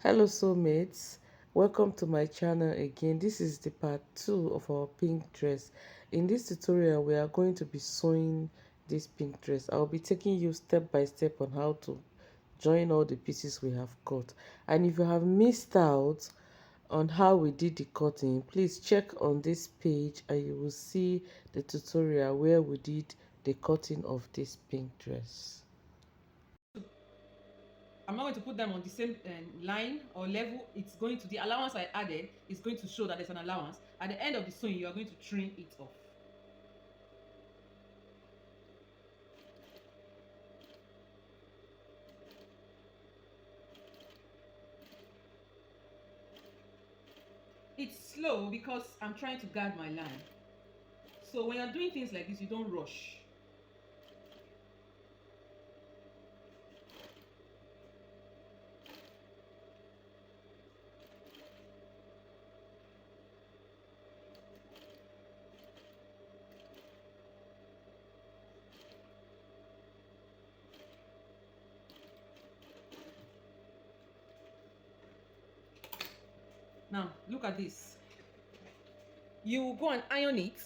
Hello soulmates, welcome to my channel again. This is the part 2 of our pink dress. In this tutorial we are going to be sewing this pink dress. I'll be taking you step by step on how to join all the pieces we have cut. And if you have missed out on how we did the cutting, please check on this page and you will see the tutorial where we did the cutting of this pink dress. I'm not going to put them on the same line or level. It's going to, the allowance I added is going to show that there's an allowance. At the end of the sewing, you are going to trim it off. It's slow because I'm trying to guard my line. So when you're doing things like this, you don't rush. Now, look at this. You go and iron it.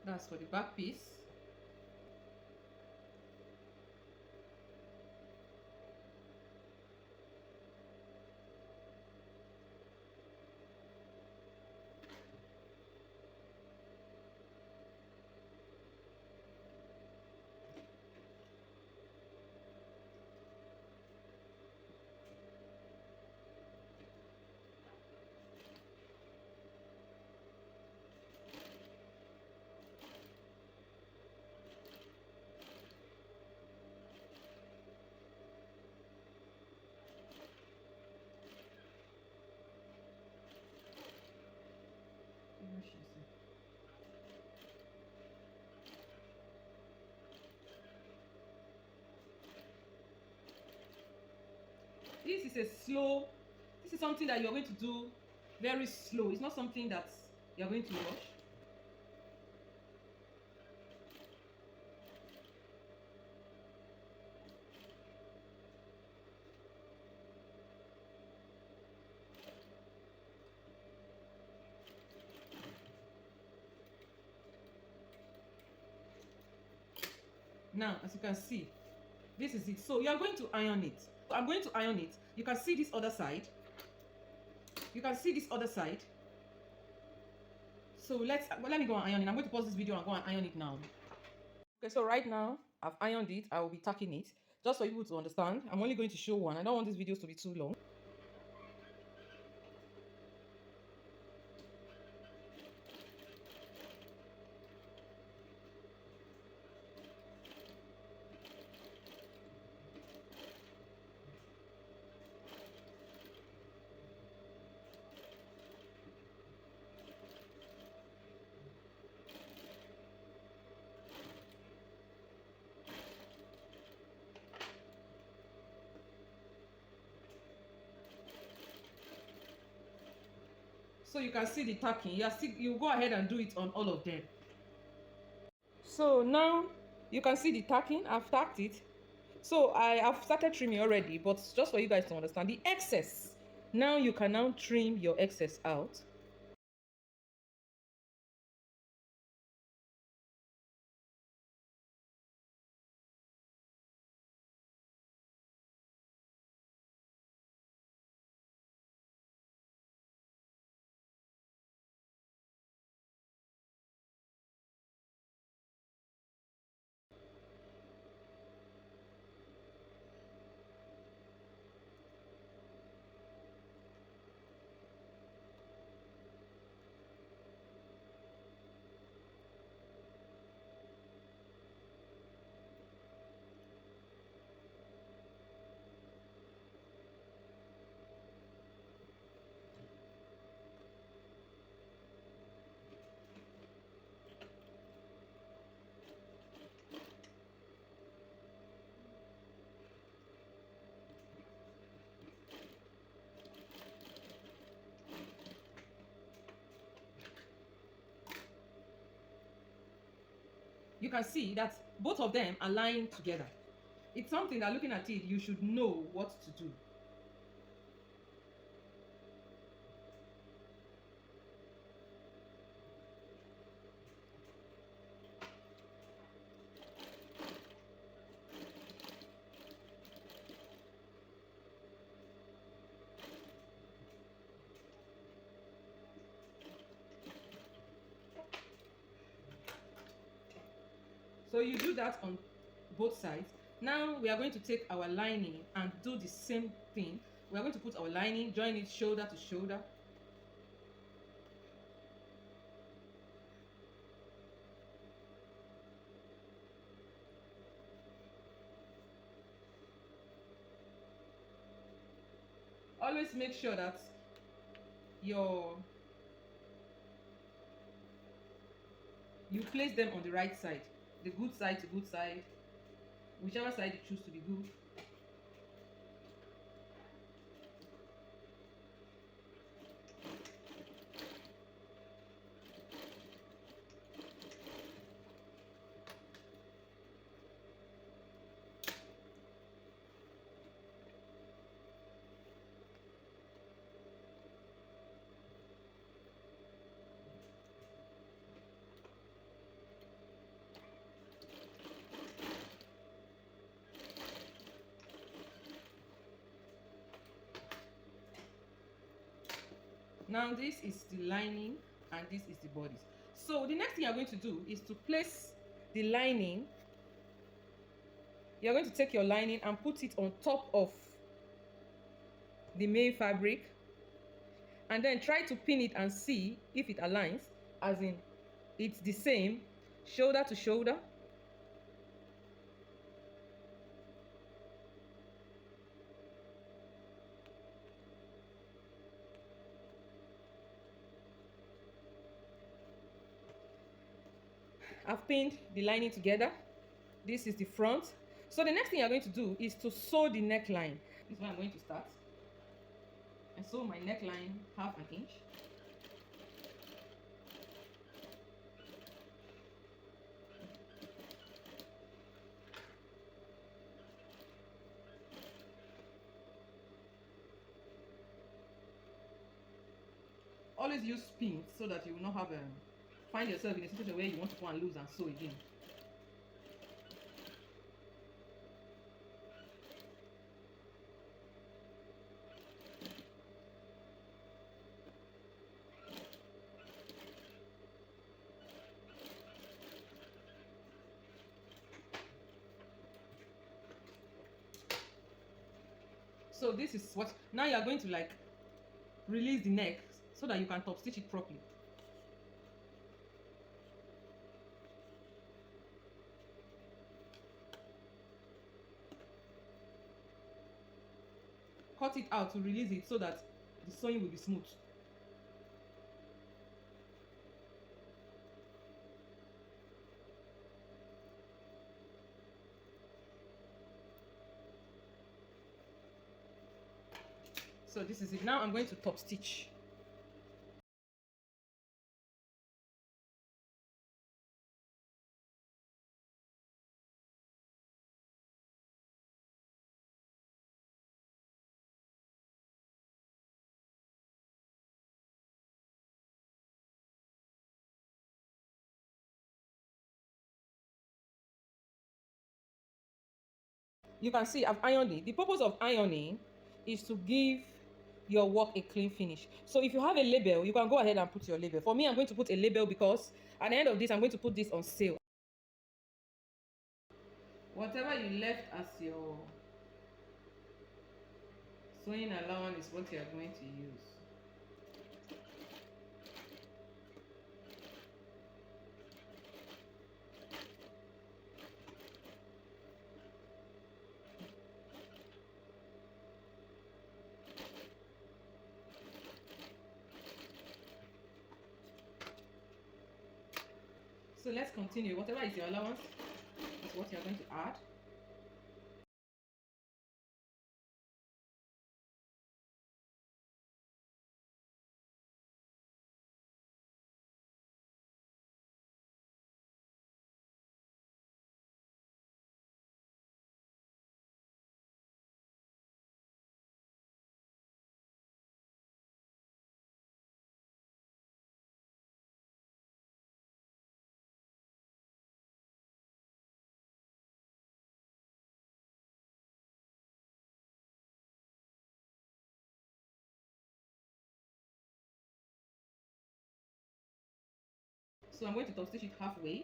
That's for the back piece. This is a slow, this is something that you're going to do very slow. It's not something that you're going to rush. Now, as you can see, this is it. So you are going to iron it. I'm going to iron it. You can see this other side. You can see this other side. So let me go and iron it. I'm going to pause this video and go and iron it now. Okay, so right now I've ironed it. I will be tacking it just for you to understand. I'm only going to show one. I don't want these videos to be too long. So you can see the tacking. You go ahead and do it on all of them. So now you can see the tacking. I've tacked it. So I have started trimming already, but just for you guys to understand the excess. Now you can now trim your excess out. you can see that both of them are lying together. It's something that looking at it, you should know what to do. So you do that on both sides. Now we are going to take our lining and do the same thing. We are going to put our lining, join it shoulder to shoulder. Always make sure that you place them on the right side, the good side to good side, whichever side you choose to be good. Now this is the lining and this is the bodice. So the next thing you're going to do is to place the lining. You're going to take your lining and put it on top of the main fabric, and then try to pin it and see if it aligns, as in it's the same shoulder to shoulder. I've pinned the lining together. This is the front. So the next thing you're going to do is to sew the neckline. This is where I'm going to start. I sew my neckline 1/2 inch. Always use pins so that you will not have find yourself in a situation where you want to go and lose and sew again. So this is what, now you are going to like release the neck so that you can top stitch it properly. Cut it out to release it so that the sewing will be smooth. So this is it. Now I'm going to top stitch. You can see I've ironed it. The purpose of ironing is to give your work a clean finish. So if you have a label, you can go ahead and put your label. For me, I'm going to put a label because at the end of this, I'm going to put this on sale. Whatever you left as your sewing allowance is what you are going to use. So let's continue. Whatever is your allowance is what you're going to add. So I'm going to top stitch it halfway.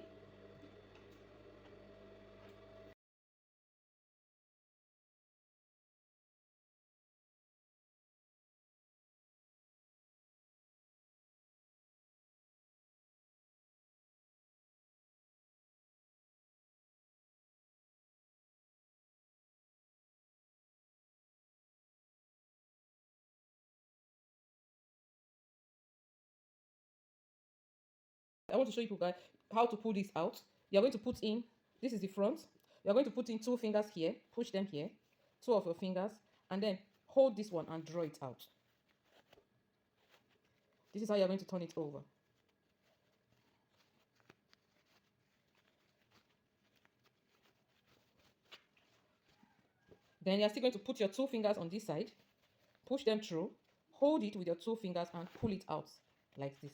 I want to show you guys how to pull this out. You're going to put in, this is the front. You're going to put in 2 fingers here, push them here, 2 of your fingers, and then hold this one and draw it out. This is how you're going to turn it over. Then you're still going to put your 2 fingers on this side, push them through, hold it with your 2 fingers and pull it out like this.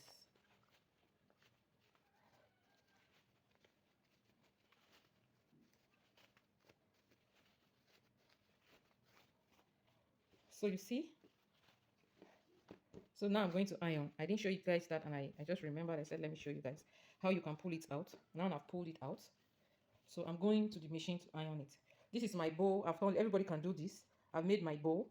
So you see? So now I'm going to iron. I didn't show you guys that, and I just remembered. I said, let me show you guys how you can pull it out. Now I've pulled it out. So I'm going to the machine to iron it. This is my bowl. I've found everybody can do this. I've made my bowl,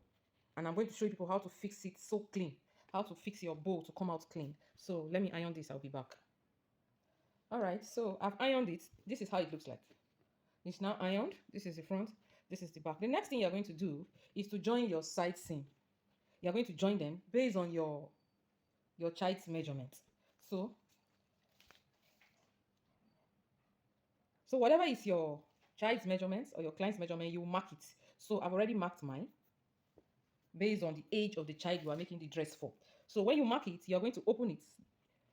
and I'm going to show people how to fix it so clean. How to fix your bowl to come out clean. So let me iron this. I'll be back. All right. So I've ironed it. This is how it looks like. It's now ironed. This is the front. This is the back. The next thing you're going to do is to join your side seam. You're going to join them based on your child's measurement. So whatever is your child's measurements or your client's measurement, you mark it. So I've already marked mine based on the age of the child you are making the dress for. So when you mark it, you're going to open it.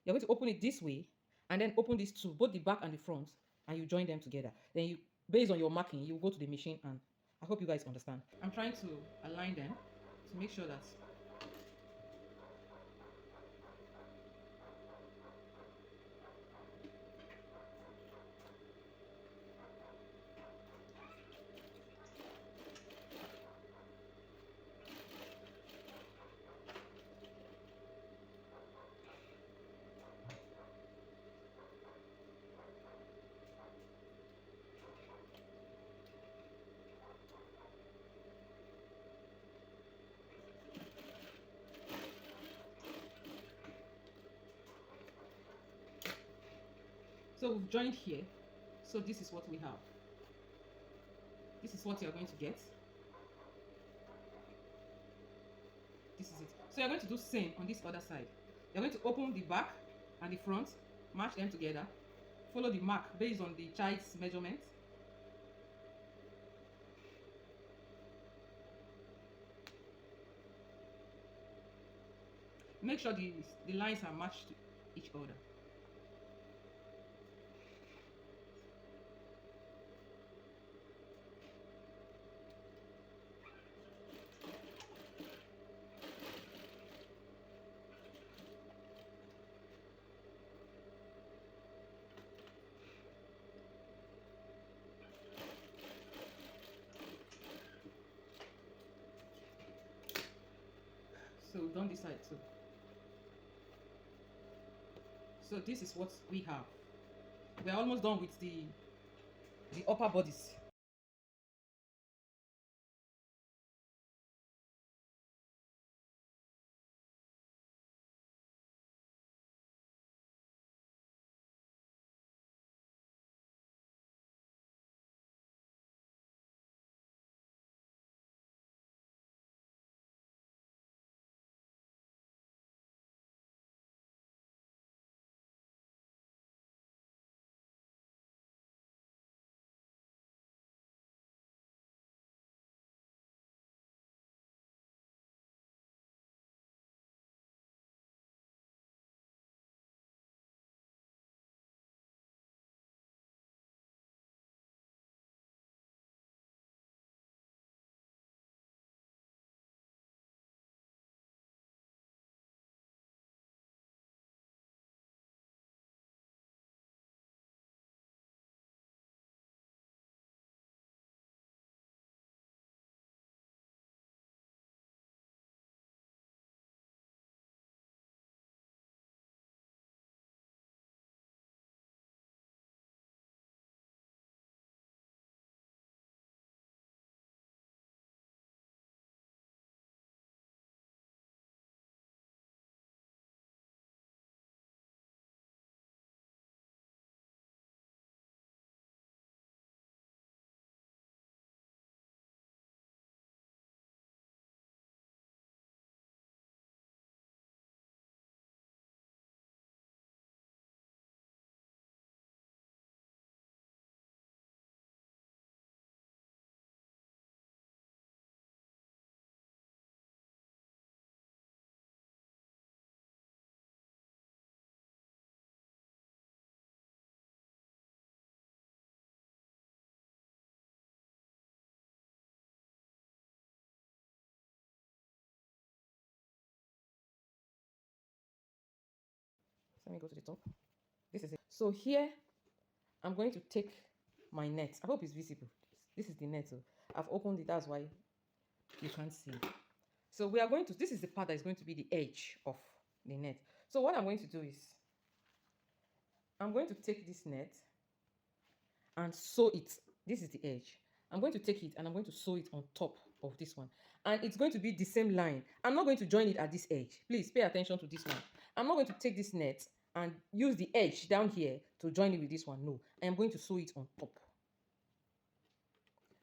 You're going to open it this way and then open these two, both the back and the front, and you join them together. Then you, based on your marking, you go to the machine, and I hope you guys understand. I'm trying to align them to make sure that so we've joined here. So this is what we have. This is what you're going to get. This is it. So you're going to do same on this other side. You're going to open the back and the front, match them together, follow the mark based on the child's measurement. Make sure the lines are matched to each other. So we've done this side too. So this is what we have. We're almost done with the upper bodies. Let me go to the top. This is it. So here, I'm going to take my net. I hope it's visible. This is the net. So I've opened it. That's why you can't see. So we are going to, this is the part that is going to be the edge of the net. So what I'm going to do is, I'm going to take this net and sew it. This is the edge. I'm going to take it and I'm going to sew it on top of this one. And it's going to be the same line. I'm not going to join it at this edge. Please pay attention to this one. I'm not going to take this net and use the edge down here to join it with this one. No, I am going to sew it on top.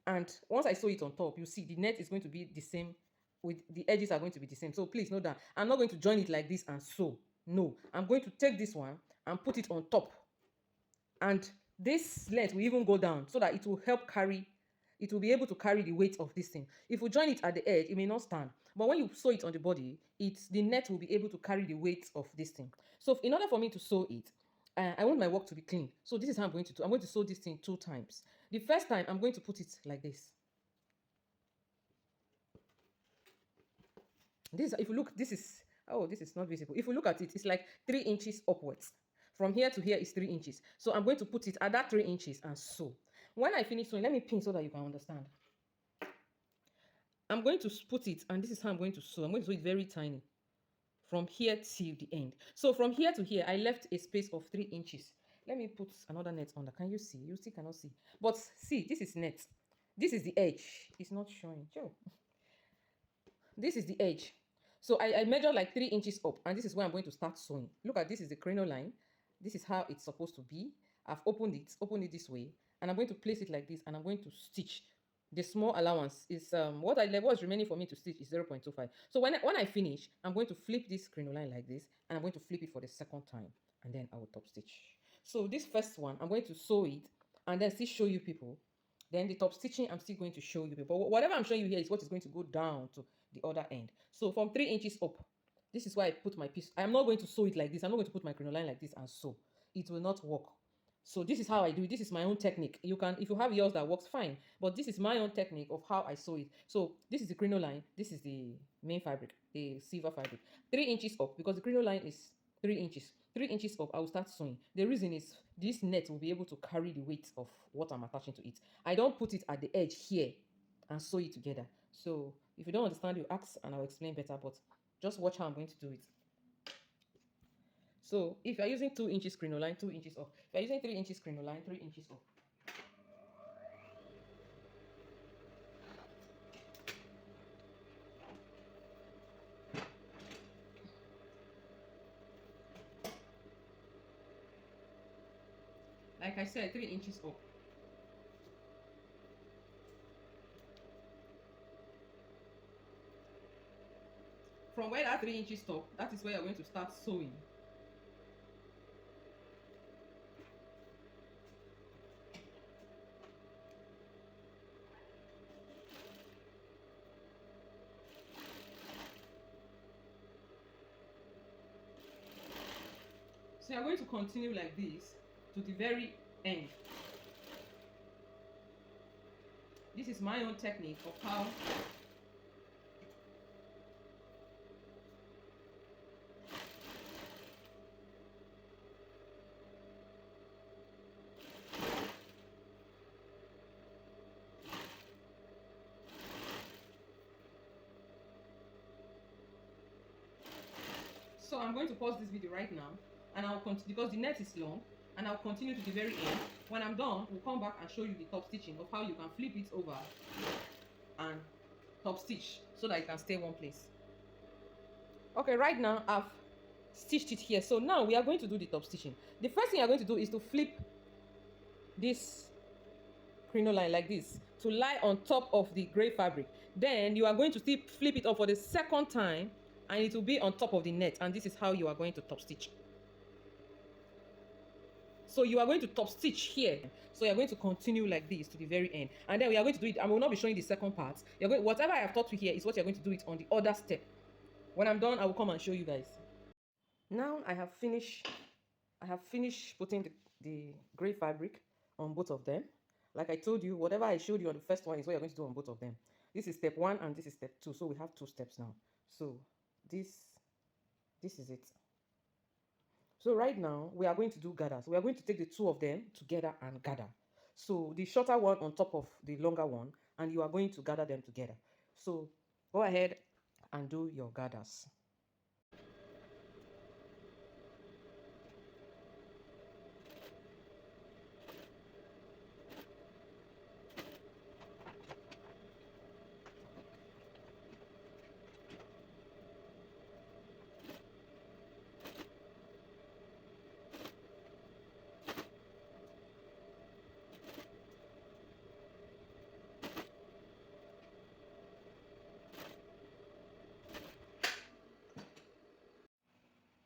And once I sew it on top, you see the net is going to be the same, with the edges are going to be the same. So please note that I'm not going to join it like this and sew. No, I'm going to take this one and put it on top. And this length will even go down so that it will help carry, it will be able to carry the weight of this thing. If we join it at the edge, it may not stand. But when you sew it on the body, the net will be able to carry the weight of this thing. So in order for me to sew it, I want my work to be clean. So this is how I'm going to do. I'm going to sew this thing 2 times. The first time, I'm going to put it like this. This, if you look, this is, oh, this is not visible. If you look at it, it's like 3 inches upwards. From here to here is 3 inches. So I'm going to put it at that 3 inches and sew. When I finish sewing, let me pin so that you can understand. I'm going to put it, and this is how I'm going to sew. I'm going to sew it very tiny from here till the end. So from here to here, I left a space of 3 inches. Let me put another net under. Can you see? You still cannot see. But see, this is net. This is the edge. It's not showing. Joe. This is the edge. So I measure like 3 inches up, and this is where I'm going to start sewing. Look at, this is the crinoline. This is how it's supposed to be. I've opened it this way, and I'm going to place it like this, and I'm going to stitch. The small allowance is what's remaining for me to stitch is 0.25. So when I finish, I'm going to flip this crinoline like this, and I'm going to flip it for the second time, and then I will top stitch. So this first one, I'm going to sew it, and then still show you people. Then the top stitching, I'm still going to show you people. But whatever I'm showing you here is what is going to go down to the other end. So from 3 inches up, this is why I put my piece. I'm not going to sew it like this. I'm not going to put my crinoline like this and sew. It will not work. So this is how I do it. This is my own technique. You can, if you have yours that works, fine. But this is my own technique of how I sew it. So this is the crinoline. This is the main fabric, the silver fabric. 3 inches up, because the crinoline is 3 inches. 3 inches up, I will start sewing. The reason is this net will be able to carry the weight of what I'm attaching to it. I don't put it at the edge here and sew it together. So if you don't understand, you ask and I'll explain better, but just watch how I'm going to do it. So if you're using 2 inches crinoline, 2 inches up. If you're using 3 inches crinoline, 3 inches up. Like I said, 3 inches up. From where that 3 inches stop, that is where you're going to start sewing. So you're going to continue like this to the very end. This is my own technique of how So I'm going to pause this video right now, and I'll continue because the net is long, and I'll continue to the very end. When I'm done, we'll come back and show you the top stitching of how you can flip it over and top stitch so that it can stay one place. Okay, right now I've stitched it here. So now we are going to do the top stitching. The first thing you're going to do is to flip this crinoline like this to lie on top of the gray fabric. Then you are going to still flip it up for the second time, and it will be on top of the net, and this is how you are going to top stitch. So you are going to top stitch here. So you're going to continue like this to the very end, and then we are going to do it. I will not be showing the second part. You're going, whatever I have taught you here is what you're going to do it on the other step. When I'm done, I will come and show you guys. Now I have finished putting the gray fabric on both of them. Like I told you, whatever I showed you on the first one is what you're going to do on both of them. This is step 1 and this is step 2. So we have 2 steps now. So this is it. So right now, we are going to do gathers. We are going to take the two of them together and gather. So the shorter one on top of the longer one, and you are going to gather them together. So go ahead and do your gathers.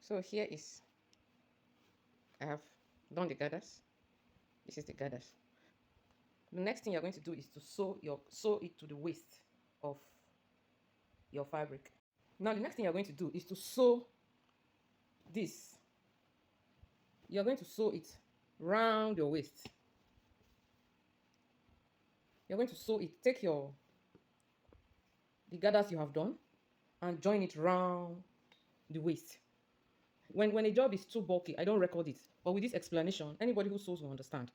So here is, I have done the gathers. This is the gathers. The next thing you're going to do is to sew it to the waist of your fabric. Now the next thing you're going to do is to sew this. You're going to sew it round your waist. You're going to sew it. Take the gathers you have done and join it round the waist. When a job is too bulky, I don't record it. But with this explanation, anybody who sews will understand.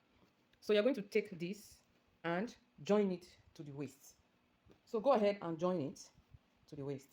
So you're going to take this and join it to the waist. So go ahead and join it to the waist.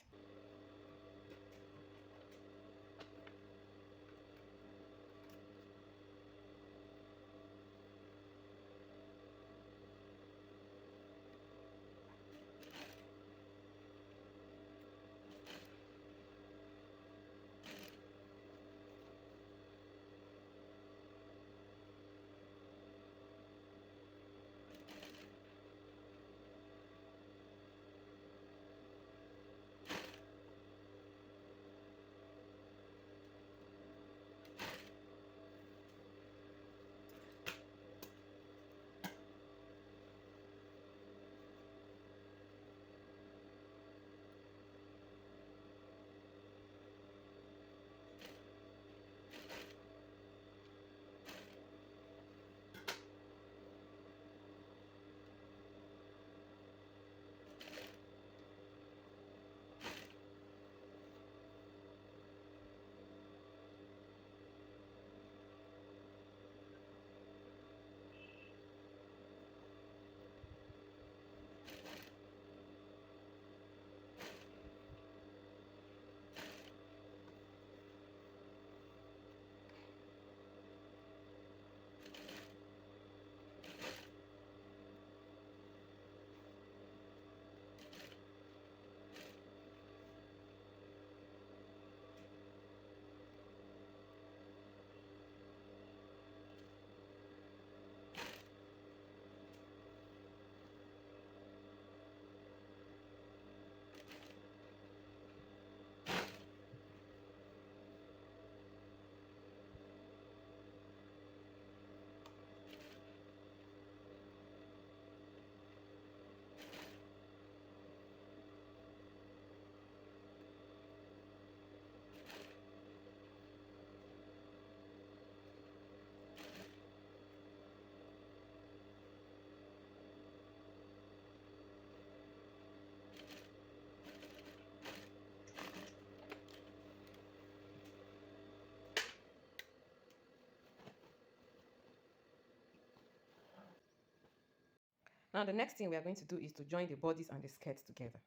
Now the next thing we are going to do is to join the bodies and the skirts together.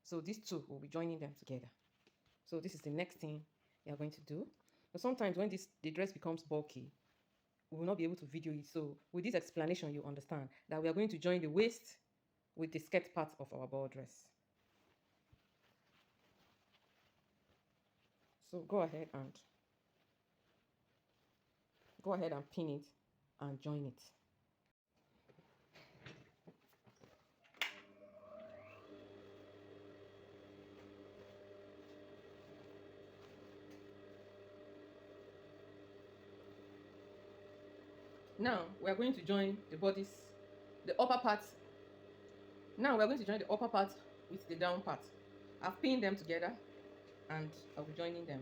So these two, will be joining them together. So this is the next thing you are going to do. But sometimes when the dress becomes bulky, we will not be able to video it. So with this explanation, you understand that we are going to join the waist with the skirt part of our ball dress. So go ahead and pin it and join it. Now we are going to join the bodies, the upper part. Now we are going to join the upper part with the down part. I've pinned them together and I'll be joining them.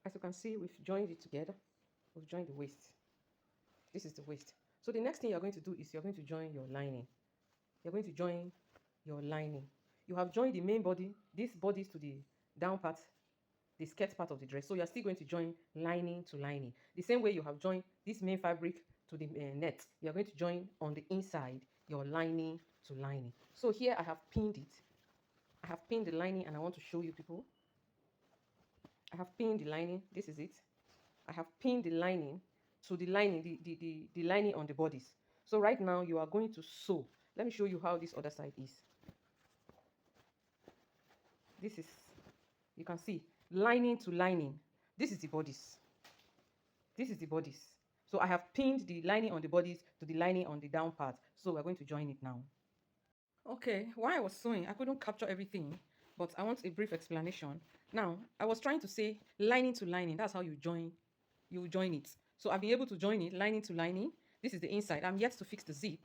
As you can see, we've joined it together. We've joined the waist. This is the waist. So the next thing you're going to do is you're going to join your lining. You're going to join your lining. You have joined the main body, this body to the down part, the skirt part of the dress. So you're still going to join lining to lining. The same way you have joined this main fabric to the net, you're going to join on the inside your lining to lining. So here I have pinned it. I have pinned the lining and I want to show you people. I have pinned the lining. This is it. I have pinned the lining to the lining, the lining on the bodies. So right now you are going to sew. Let me show you how this other side is. This is, you can see, lining to lining. This is the bodies. This is the bodies. So I have pinned the lining on the bodies to the lining on the down part. So we're going to join it now. Okay, while I was sewing, I couldn't capture everything, but I want a brief explanation. Now, I was trying to say lining to lining. That's how you join it. So I've been able to join it lining to lining. This is the inside. I'm yet to fix the zip.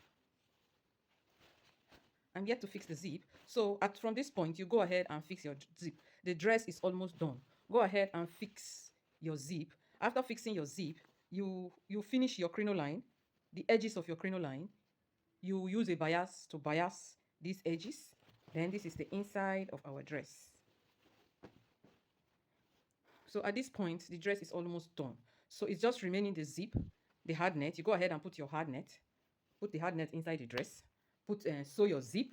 I'm yet to fix the zip. So from this point, you go ahead and fix your zip. The dress is almost done. Go ahead and fix your zip. After fixing your zip, you finish your crinoline, the edges of your crinoline. You use a bias to bias these edges. Then this is the inside of our dress. So at this point, the dress is almost done. So it's just remaining the zip, the hard net. You go ahead and put your hard net. Put the hard net inside the dress. Sew your zip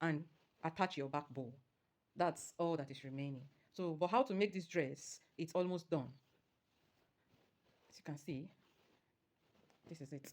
and attach your back bow. That's all that is remaining. So, but how to make this dress? It's almost done. As you can see, this is it.